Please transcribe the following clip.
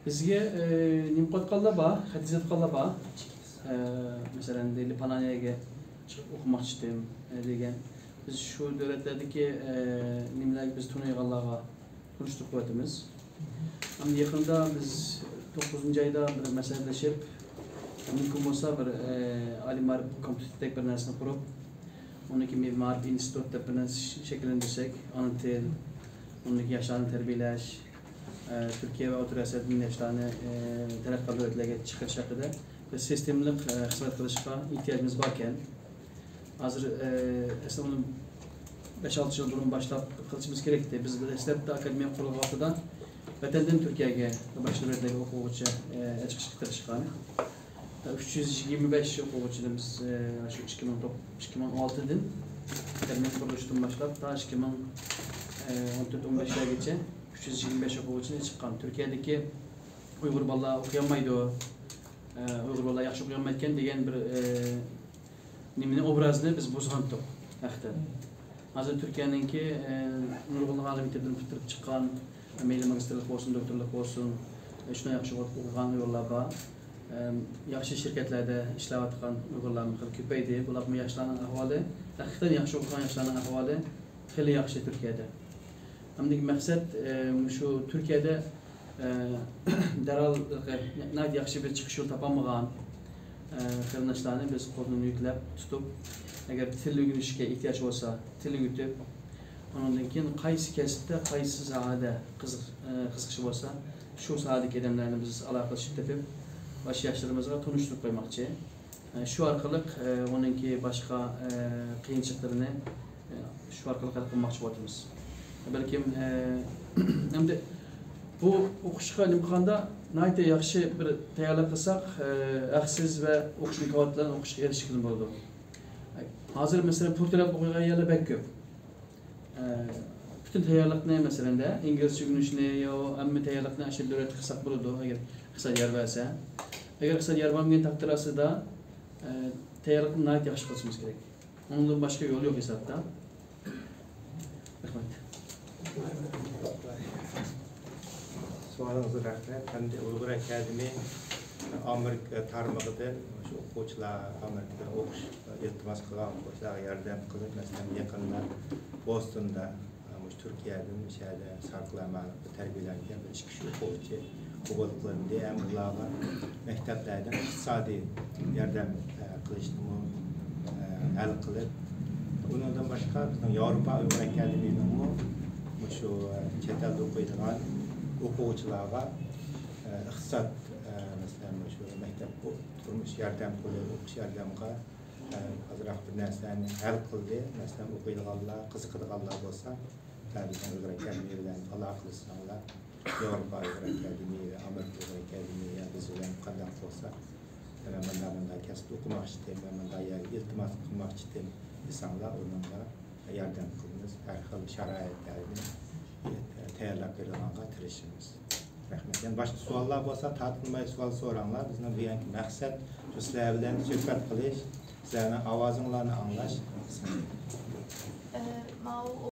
Bizge nimqat qallaba, hadizat qallaba. Mesela deli Pananya'ya çıkıp okumak istedim degen. Biz şu devletlerdeki nimler biz Tunaygallarga konuştuk vaatimiz. Ama yakında biz 9. ayda bir meseleleşip mümkün olsa bir Ali Marif Kompütürtek bir nersini kurup onunki Marif İnstitüt'te bir nesini şekillendirsek, anıtel, onunki yaşlarını terbiyeleş, Türkiye ve oturasiyetinin yaşlarını terakkalı öğretlerine çıkış şekilde ve sistemlik hizmet kılışka ihtiyacımız varken hazır aslında onun 5-6 yıl durum başlayıp kılışımız gerekti. Biz de İslam'da akademiye kurulu vaktıdan vatenden Türkiye'ye başlı öğretlerine okuyucu çıkışıkları çıkan 325 okuyucularımız şu 2016'dan akademiye kuruluştan başlayıp daha 2014-15'e geçe 325 okuyucularına çıkan. Türkiye'deki Uygur balla okuyamaydı o. Uygur balla yaxşı okuyamayken degen bir niminin obrazını biz bozgandık. Hazır Türkiye'ninki nurgulluq alimiyetinden bitirip çıkan meyli magisterlik olsun, doktorluk olsun, şuna yaxşı okuyan Uygurlarga yaxşı şirketlerde işlep atkan Uygurlarımız köpeydi. Bular yaşlarının ahvali, hakikaten yaxşı okuyan yaşlarının ahvali xeyli yaxşı Türkiye'de. Amdaki maksat şu Türkiye'de derhal nayt yaxşı bir çıkış yolu tapamagan qırnaşlarını biz qo'lini yüklep tutup eğer til öğrenişe ihtiyaç olsa til öğretip ondan keyin qaysi kasbda qaysi sohada qiziqishi bo'lsa shu sohadagi odamlarni biz aloqalashib tepib bosh yoshlarımizga tanishtirib qo'ymoqchi. Shu orqali onunki boshqa qiyinchiliklarini shu orqali hal qilmoqchi bo'lamiz. Balkim endi bu o'qishga nimqanda nayta yaxshi bir tayyorlik qilsak, haqsiz va o'qish imkoniyatidan o'qishga erishishimiz bo'ladi. Hozir mesela Portugal o'qigan yerlar bek ko'p. Bütün tayyorlikni masalanda inglizcha o'rganishni yo hamma tayyorlikni ashaddiy o'rgatib qilsak bo'ladi agar qilsa yer bersa. Agar qilsa yer bermagan taqdir ostida tayyorlikni nayta yaxshi qilishimiz kerak. Undan boshqa yo'l yo'q hisobda. Rahmat. Sualınızı rahmet. Ben de Uygur Akademi Amerika tarmağıda şu o'quvchilar Amerikada o'qish iltimos qilgan o'quvchilarga yordam qilib, masalan, yaqinda Bostonda Türkiye'den şeyde sarkılamalı terbiyelenken bir kişi o'quvchi qo'bollarında ham ularga maktablardan iqtisodiy yordam qilishni hal qilib, bundan boshqa bizning Yevropa Uygur Akademiyning shu chet elda o'qiydigan o'quvchilarga iqtisod masalan shu maktab turmush yordam puli o'qish yordamiga ozroq bir narsani hal qildi. Masalan o'qiydiganlar, qiziqadiganlar bo'lsa bizning Uygur Akademiya bilan aloqalashsalar, Yevropa Uygur Akademiya, Amerika Uygur Akademiya biz bilan qanday bo'lsa bundan kasb o'qimoqchi edim, bundan iltimos qilmoqchi edim desanlar, onlarga yordam qilamiz. Har xil sharoitlarni tayyorlab berishga tirishamiz. Rahmet. Yani başka suallar olsa tatılmay sual soranlar bizden bu yanki maksat şu sizler bilen söhbət qilish, sizlerin avazınlarını anlaş,